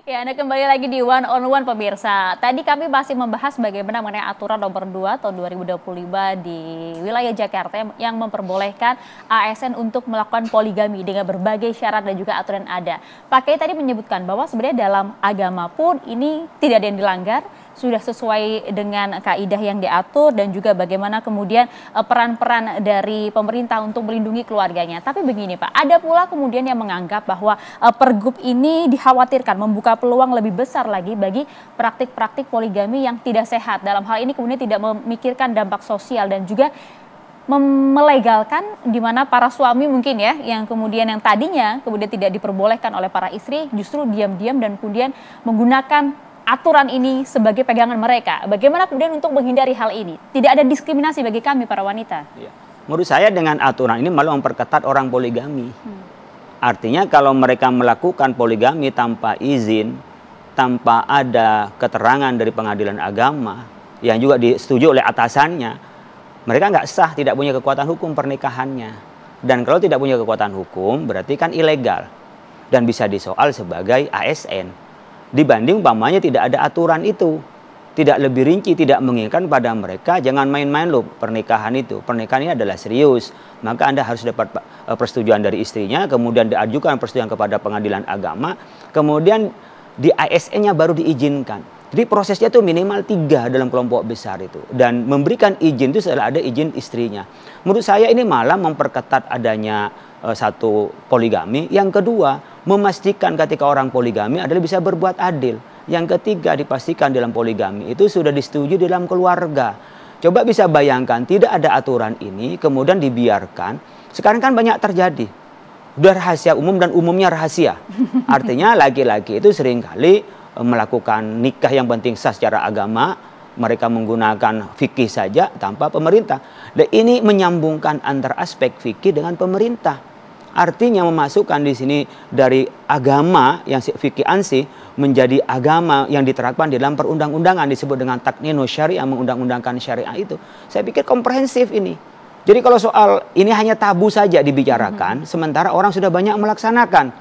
Ya, Anda kembali lagi di One on One pemirsa. Tadi kami masih membahas bagaimana mengenai aturan nomor 2 tahun 2025 di wilayah Jakarta yang memperbolehkan ASN untuk melakukan poligami dengan berbagai syarat dan juga aturan yang ada. Pak Kiai tadi menyebutkan bahwa sebenarnya dalam agama pun ini tidak ada yang dilanggar, sudah sesuai dengan kaidah yang diatur dan juga bagaimana kemudian peran-peran dari pemerintah untuk melindungi keluarganya. Tapi begini Pak, ada pula kemudian yang menganggap bahwa Pergub ini dikhawatirkan membuka peluang lebih besar lagi bagi praktik-praktik poligami yang tidak sehat. Dalam hal ini kemudian tidak memikirkan dampak sosial dan juga melegalkan di mana para suami mungkin ya yang kemudian yang tadinya kemudian tidak diperbolehkan oleh para istri justru diam-diam dan kemudian menggunakan aturan ini sebagai pegangan mereka. Bagaimana kemudian untuk menghindari hal ini? Tidak ada diskriminasi bagi kami para wanita. Ya. Menurut saya dengan aturan ini malah memperketat orang poligami. Artinya kalau mereka melakukan poligami tanpa izin, tanpa ada keterangan dari pengadilan agama yang juga disetujui oleh atasannya, mereka nggak sah, tidak punya kekuatan hukum pernikahannya. Dan kalau tidak punya kekuatan hukum berarti kan ilegal dan bisa disoal sebagai ASN. Dibanding umpamanya tidak ada aturan itu, tidak lebih rinci, tidak mengingatkan pada mereka jangan main-main loh pernikahan itu. Pernikahan ini adalah serius, maka Anda harus dapat persetujuan dari istrinya, kemudian diajukan persetujuan kepada pengadilan agama, kemudian di ASN-nya baru diizinkan. Jadi prosesnya itu minimal 3 dalam kelompok besar itu. Dan memberikan izin itu setelah ada izin istrinya. Menurut saya ini malah memperketat adanya satu poligami. Yang kedua, memastikan ketika orang poligami adalah bisa berbuat adil. Yang ketiga, dipastikan dalam poligami itu sudah disetujui dalam keluarga. Coba bisa bayangkan tidak ada aturan ini kemudian dibiarkan. Sekarang kan banyak terjadi. Udah rahasia umum dan umumnya rahasia. Artinya laki-laki itu seringkali melakukan nikah yang penting sah secara agama, mereka menggunakan fikih saja tanpa pemerintah. Dan ini menyambungkan antara aspek fikih dengan pemerintah. Artinya memasukkan di sini dari agama yang fikih ansih menjadi agama yang diterapkan di dalam perundang-undangan disebut dengan takninu syariah, mengundang-undangkan syariah itu. Saya pikir komprehensif ini. Jadi kalau soal ini hanya tabu saja dibicarakan, sementara orang sudah banyak melaksanakan.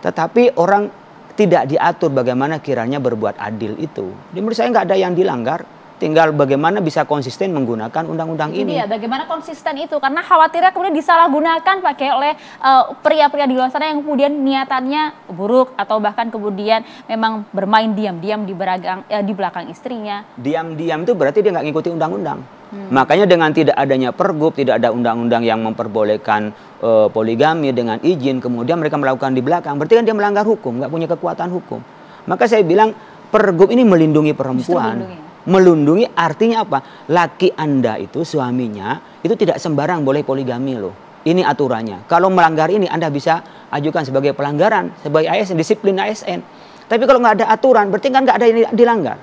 Tetapi orang tidak diatur bagaimana kiranya berbuat adil itu. Jadi menurut saya nggak ada yang dilanggar. Tinggal bagaimana bisa konsisten menggunakan undang-undang ini. Iya, bagaimana konsisten itu? Karena khawatirnya kemudian disalahgunakan pakai oleh pria-pria di luar sana yang kemudian niatannya buruk atau bahkan kemudian memang bermain diam-diam di belakang istrinya. Diam-diam itu berarti dia nggak ngikuti undang-undang. Makanya dengan tidak adanya pergub, tidak ada undang-undang yang memperbolehkan poligami dengan izin, kemudian mereka melakukan di belakang, berarti kan dia melanggar hukum, nggak punya kekuatan hukum. Maka saya bilang pergub ini melindungi perempuan. Melindungi artinya apa? Laki Anda itu, suaminya, itu tidak sembarang boleh poligami loh. Ini aturannya. Kalau melanggar ini Anda bisa ajukan sebagai pelanggaran, sebagai ASN, disiplin ASN. Tapi kalau nggak ada aturan, berarti kan nggak ada yang dilanggar.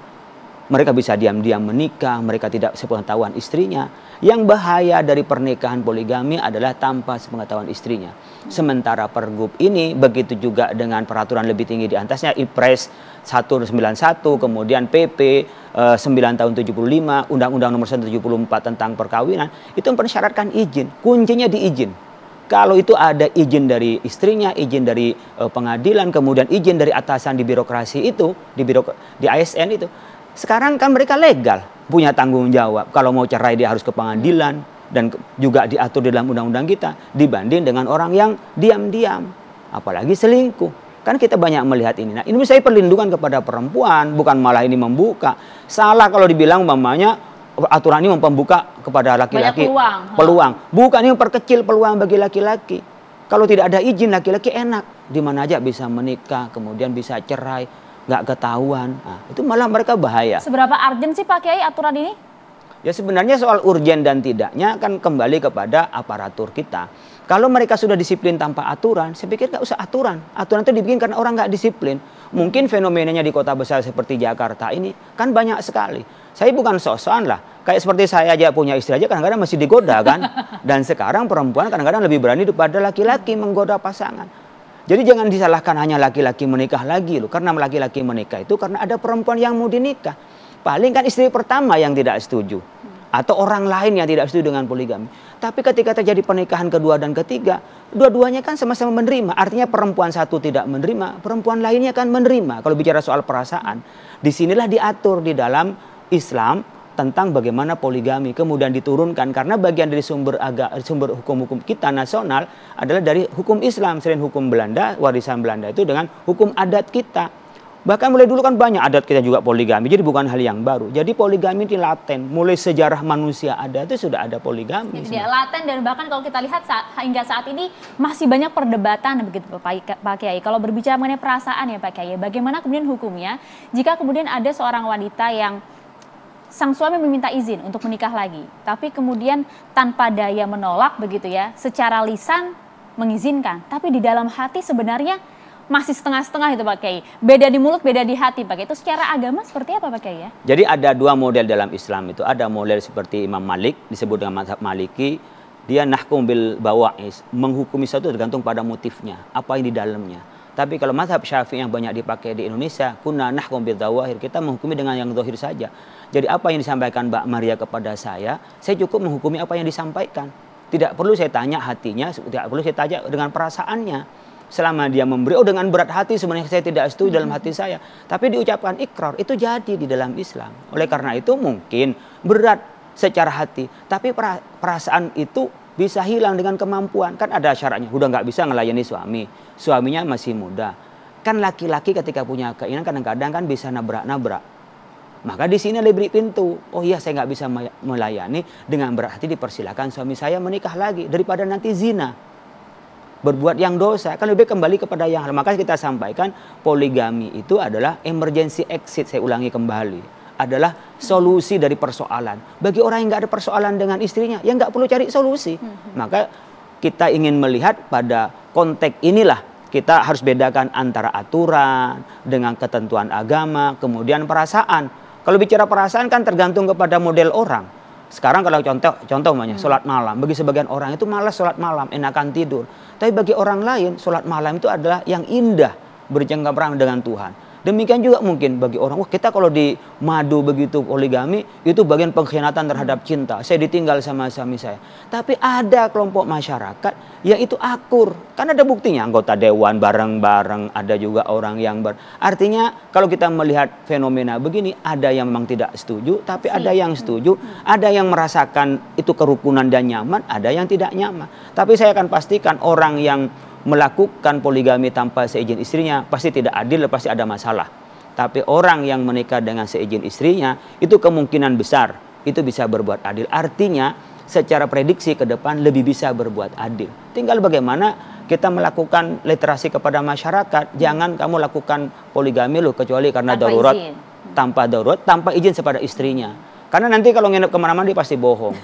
Mereka bisa diam-diam menikah, mereka tidak sepengetahuan istrinya. Yang bahaya dari pernikahan poligami adalah tanpa sepengetahuan istrinya. Sementara pergub ini, begitu juga dengan peraturan lebih tinggi di atasnya, Impres 191, kemudian PP 9 tahun 75, Undang-Undang nomor 174 tentang perkawinan, itu mempersyaratkan izin. Kuncinya di izin. Kalau itu ada izin dari istrinya, izin dari pengadilan, kemudian izin dari atasan di birokrasi itu, di ASN itu, sekarang kan mereka legal, punya tanggung jawab. Kalau mau cerai dia harus ke pengadilan dan juga diatur di dalam undang-undang kita dibanding dengan orang yang diam-diam, apalagi selingkuh. Kan kita banyak melihat ini. Nah, ini saya perlindungan kepada perempuan, bukan malah ini membuka. Salah kalau dibilang umpamanya aturan ini membuka kepada laki-laki peluang. Bukan, ini memperkecil peluang bagi laki-laki. Kalau tidak ada izin laki-laki enak, di mana aja bisa menikah, kemudian bisa cerai, nggak ketahuan. Nah, itu malah mereka bahaya. Seberapa urgent sih Pak Kiai aturan ini? Ya sebenarnya soal urgen dan tidaknya kan kembali kepada aparatur kita. Kalau mereka sudah disiplin tanpa aturan, saya pikir nggak usah aturan. Aturan itu dibikin karena orang nggak disiplin. Mungkin fenomenanya di kota besar seperti Jakarta ini kan banyak sekali. Saya bukan sok-sokan lah. Kayak seperti saya aja punya istri aja kadang-kadang masih digoda kan. Dan sekarang perempuan kadang-kadang lebih berani daripada laki-laki menggoda pasangan. Jadi jangan disalahkan hanya laki-laki menikah lagi loh. Karena laki-laki menikah itu karena ada perempuan yang mau dinikah. Paling kan istri pertama yang tidak setuju. atau orang lain yang tidak setuju dengan poligami. Tapi ketika terjadi pernikahan kedua dan ketiga, dua-duanya kan sama-sama menerima. Artinya perempuan satu tidak menerima, perempuan lainnya kan menerima. Kalau bicara soal perasaan, disinilah diatur di dalam Islam tentang bagaimana poligami kemudian diturunkan, karena bagian dari sumber hukum-hukum kita nasional adalah dari hukum Islam, selain hukum Belanda, warisan Belanda itu dengan hukum adat kita. Bahkan mulai dulu kan banyak adat kita juga poligami, jadi bukan hal yang baru. Jadi poligami ini laten, mulai sejarah manusia ada itu sudah ada poligami. Jadi laten, dan bahkan kalau kita lihat hingga saat ini masih banyak perdebatan begitu Pak Kiai. Kalau berbicara mengenai perasaan ya Pak Kiai, bagaimana kemudian hukumnya jika kemudian ada seorang wanita yang sang suami meminta izin untuk menikah lagi, tapi kemudian tanpa daya menolak begitu ya, secara lisan mengizinkan, tapi di dalam hati sebenarnya masih setengah-setengah itu Pak Kiai. Beda di mulut, beda di hati Pak Kiai. Itu secara agama seperti apa Pak Kiai ya? Jadi ada dua model dalam Islam itu. Ada model seperti Imam Malik, disebut dengan mazhab Maliki. Dia nahkum bil bawa'is, menghukumi sesuatu tergantung pada motifnya, apa yang di dalamnya. Tapi kalau mazhab Syafi'i yang banyak dipakai di Indonesia, kunna nahkum bil zawahir, kita menghukumi dengan yang zahir saja. Jadi apa yang disampaikan Mbak Maria kepada saya cukup menghukumi apa yang disampaikan. Tidak perlu saya tanya hatinya, tidak perlu saya tanya dengan perasaannya. Selama dia memberi, dengan berat hati sebenarnya saya tidak setuju dalam hati saya. Tapi diucapkan ikrar, itu jadi di dalam Islam. Oleh karena itu mungkin berat secara hati. Tapi perasaan itu bisa hilang dengan kemampuan. Kan ada syaratnya, udah nggak bisa ngelayani suami. Suaminya masih muda. Kan laki-laki ketika punya keinginan kadang-kadang kan bisa nabrak-nabrak. Maka di sini diberi pintu. Oh iya, saya nggak bisa melayani, dengan berat hati dipersilakan suami saya menikah lagi. Daripada nanti zina. Berbuat yang dosa, kan lebih kembali kepada yang hal. Maka kita sampaikan poligami itu adalah emergency exit, saya ulangi kembali. Adalah solusi dari persoalan. Bagi orang yang nggak ada persoalan dengan istrinya, yang nggak perlu cari solusi. Maka kita ingin melihat pada konteks inilah, kita harus bedakan antara aturan dengan ketentuan agama, kemudian perasaan. Kalau bicara perasaan kan tergantung kepada model orang. Sekarang kalau contoh sholat malam, bagi sebagian orang itu malas sholat malam, enakan tidur. Tapi bagi orang lain sholat malam itu adalah yang indah, bercengkrama dengan Tuhan. Demikian juga mungkin bagi orang, wah kita kalau di madu begitu poligami, itu bagian pengkhianatan terhadap cinta. Saya ditinggal sama suami saya. Tapi ada kelompok masyarakat yang itu akur. Kan ada buktinya, anggota dewan bareng-bareng, ada juga orang yang artinya kalau kita melihat fenomena begini, ada yang memang tidak setuju, tapi ada yang setuju, ada yang merasakan itu kerukunan dan nyaman, ada yang tidak nyaman. Tapi saya akan pastikan orang yang melakukan poligami tanpa seizin istrinya pasti tidak adil, pasti ada masalah. Tapi orang yang menikah dengan seizin istrinya itu kemungkinan besar itu bisa berbuat adil. Artinya secara prediksi ke depan lebih bisa berbuat adil. Tinggal bagaimana kita melakukan literasi kepada masyarakat. Jangan kamu lakukan poligami loh kecuali karena darurat, tanpa izin kepada istrinya. Karena nanti kalau nginep kemana-mana dia pasti bohong.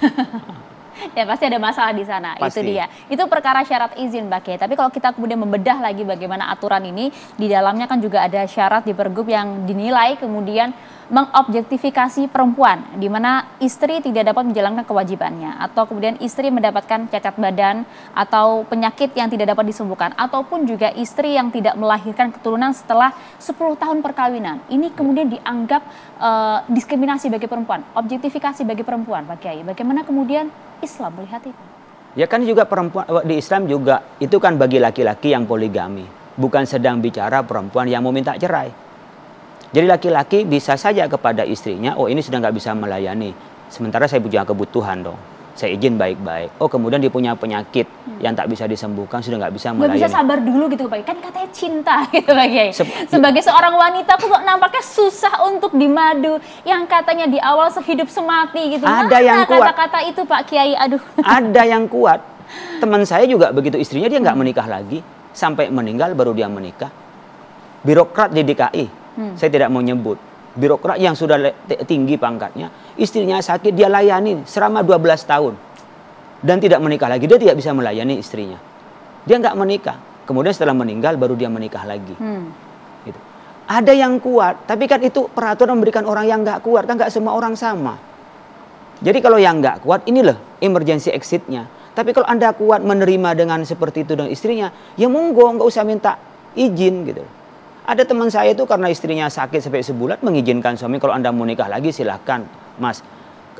Ya pasti ada masalah di sana. Pasti. Itu dia. Itu perkara syarat izin Mbak Kiai. Tapi kalau kita kemudian membedah lagi bagaimana aturan ini, di dalamnya kan juga ada syarat di Pergub yang dinilai kemudian mengobjektifikasi perempuan, di mana istri tidak dapat menjalankan kewajibannya, atau kemudian istri mendapatkan cacat badan atau penyakit yang tidak dapat disembuhkan, ataupun juga istri yang tidak melahirkan keturunan setelah 10 tahun perkawinan. Ini kemudian dianggap diskriminasi bagi perempuan, objektifikasi bagi perempuan Pak Kiai. Bagaimana kemudian Islam melihat itu? Ya kan juga perempuan di Islam juga itu kan bagi laki-laki yang poligami, bukan sedang bicara perempuan yang mau minta cerai. Jadi laki-laki bisa saja kepada istrinya, oh ini sudah nggak bisa melayani, sementara saya punya kebutuhan dong, saya izin baik-baik. Oh kemudian dia punya penyakit yang tak bisa disembuhkan, sudah nggak bisa melayani. Nggak bisa sabar dulu gitu Pak, kan katanya cinta gitu Pak Kiai. Sebagai seorang wanita kok nampaknya susah untuk dimadu, yang katanya di awal sehidup semati gitu. Ada yang kuat. Kata-kata itu Pak Kiai, aduh. Ada yang kuat. Teman saya juga begitu, istrinya dia nggak menikah lagi, sampai meninggal baru dia menikah. Birokrat di DKI. Saya tidak mau nyebut. Birokrat yang sudah tinggi pangkatnya, istrinya sakit, dia layani selama 12 tahun. Dan tidak menikah lagi, dia tidak bisa melayani istrinya. Dia nggak menikah. Kemudian setelah meninggal, baru dia menikah lagi. Gitu. Ada yang kuat, tapi kan itu peraturan memberikan orang yang nggak kuat, kan nggak semua orang sama. Jadi kalau yang nggak kuat, inilah emergency exitnya. Tapi kalau Anda kuat menerima dengan seperti itu dengan istrinya, ya monggo, nggak usah minta izin gitu. Ada teman saya itu karena istrinya sakit sampai sebulan mengizinkan suami, kalau Anda mau nikah lagi silahkan Mas.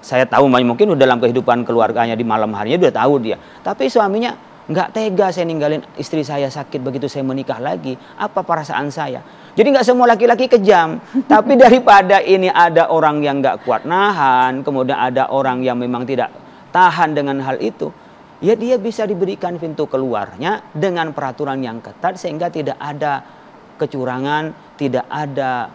saya tahu mungkin udah dalam kehidupan keluarganya di malam harinya udah tahu dia. Tapi suaminya nggak tega saya ninggalin istri saya sakit begitu saya menikah lagi. Apa perasaan saya? Jadi nggak semua laki-laki kejam. Tapi daripada ini ada orang yang nggak kuat nahan, kemudian ada orang yang memang tidak tahan dengan hal itu, ya dia bisa diberikan pintu keluarnya dengan peraturan yang ketat sehingga tidak ada kecurangan, tidak ada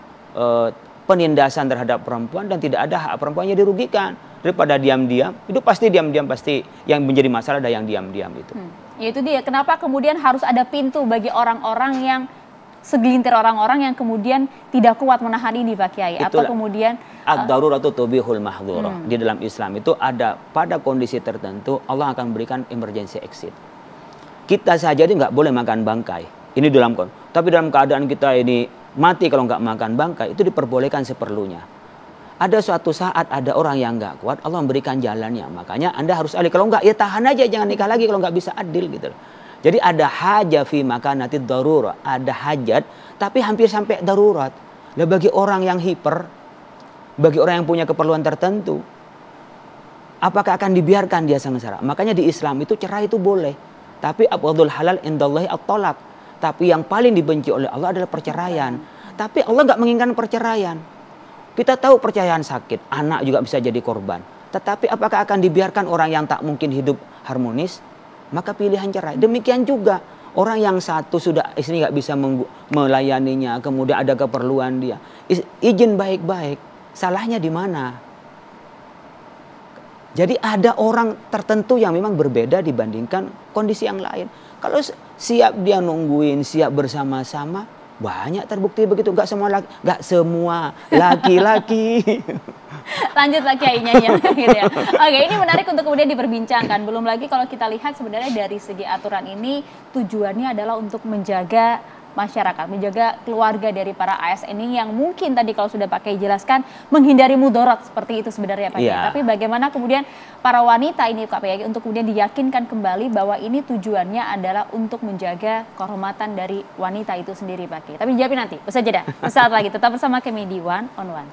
penindasan terhadap perempuan dan tidak ada hak perempuannya dirugikan. Daripada diam-diam, itu pasti diam-diam pasti yang menjadi masalah ada yang diam-diam itu. Ya itu dia, kenapa kemudian harus ada pintu bagi orang-orang yang segelintir orang-orang yang kemudian tidak kuat menahan ini Pak Kiai. Itulah. Atau kemudian ad-daruratu tubihul mahdhurah. Di dalam Islam itu ada pada kondisi tertentu Allah akan berikan emergency exit. Kita saja ini nggak boleh makan bangkai. Ini tapi dalam keadaan kita ini mati kalau nggak makan bangkai, itu diperbolehkan seperlunya. Ada suatu saat ada orang yang nggak kuat, Allah memberikan jalannya. Makanya Anda harus adil. Kalau nggak, ya tahan aja, jangan nikah lagi kalau nggak bisa adil gitu. Jadi ada hajat fi makanatid darurah, ada hajat, tapi hampir sampai darurat. Nah, bagi orang yang hiper, bagi orang yang punya keperluan tertentu, apakah akan dibiarkan dia sengsara? Makanya di Islam itu cerai itu boleh, tapi abghadul halal indallahi at-talaq. Tapi yang paling dibenci oleh Allah adalah perceraian. Tapi Allah nggak menginginkan perceraian. Kita tahu perceraian sakit, anak juga bisa jadi korban. Tetapi apakah akan dibiarkan orang yang tak mungkin hidup harmonis? Maka pilihan cerai. Demikian juga orang yang satu sudah istri nggak bisa melayaninya, kemudian ada keperluan dia, izin baik-baik. Salahnya di mana? Jadi ada orang tertentu yang memang berbeda dibandingkan kondisi yang lain. Kalau siap dia nungguin, siap bersama-sama, banyak terbukti begitu. Gak semua laki-laki. Lanjut Pak Kiainya ya, gitu ya. Oke, ini menarik untuk kemudian diperbincangkan. Belum lagi kalau kita lihat sebenarnya dari segi aturan ini tujuannya adalah untuk menjaga masyarakat, menjaga keluarga dari para ASN ini yang mungkin tadi kalau sudah pakai jelaskan menghindari mudarat seperti itu sebenarnya Pak Kiai. Tapi bagaimana kemudian para wanita ini Pak Kiai untuk kemudian diyakinkan kembali bahwa ini tujuannya adalah untuk menjaga kehormatan dari wanita itu sendiri Pak Kiai. Tapi jawabin nanti, usai jeda. Sesaat lagi tetap bersama kami di One on One.